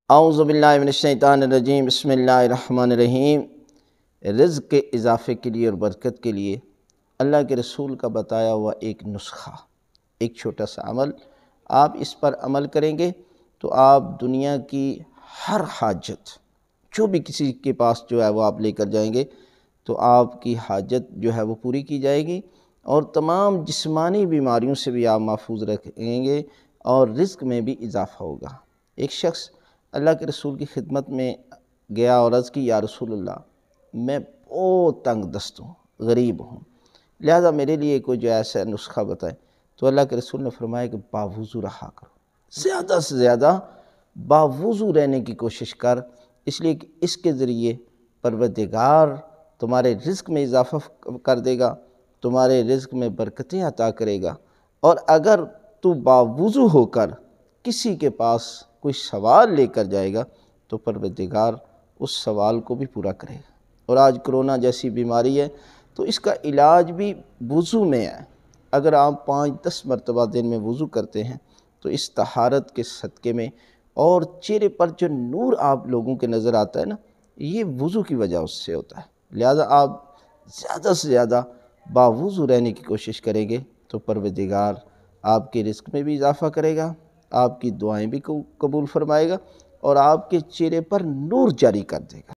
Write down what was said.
اعوذ باللہ من الشیطان الرجیم، بسم اللہ الرحمن الرحیم۔ رزق کے اضافے کے لیے اور برکت کے لیے اللہ کے رسول کا بتایا ہوا ایک نسخہ، ایک چھوٹا سا عمل، آپ اس پر عمل کریں گے تو آپ دنیا کی ہر حاجت، جو بھی کسی کے پاس جو ہے وہ آپ لے کر جائیں گے تو آپ کی حاجت جو ہے وہ پوری کی جائے گی، اور تمام جسمانی بیماریوں سے بھی آپ محفوظ رکھیں گے، اور رزق میں بھی اضافہ ہوگا۔ ایک شخص اللہ کے رسول کی خدمت میں گیا اور عرض کی، یا رسول اللہ، میں بہت تنگ دست ہوں، غریب ہوں، لہذا میرے لیے کوئی جو ایسا نسخہ بتائیں۔ تو اللہ کے رسول نے فرمایا کہ باوضو رہا کرو، زیادہ سے زیادہ باوضو رہنے کی کوشش کر، اس لیے کہ اس کے ذریعے پروردگار تمہارے رزق میں اضافہ کر دے گا، تمہارے رزق میں برکتیں عطا کرے گا۔ اور اگر تو باوضو ہو کر کسی کے پاس کوئی سوال لے کر جائے گا تو پروردگار اس سوال کو بھی پورا کرے گا۔ اور آج کرونا جیسی بیماری ہے تو اس کا علاج بھی وضو میں ہے۔ اگر آپ 5-10 مرتبہ دن میں وضو کرتے ہیں تو اس طہارت کے صدقے میں، اور چہرے پر جو نور آپ لوگوں کے نظر آتا ہے نا، یہ وضو کی وجہ اس سے ہوتا ہے۔ لہذا آپ زیادہ سے زیادہ باوضو رہنے کی کوشش کریں گے تو پروردگار آپ کے رزق میں بھی اضافہ کرے گا، آپ کی دعائیں بھی قبول فرمائے گا، اور آپ کے چہرے پر نور جاری کر دے گا۔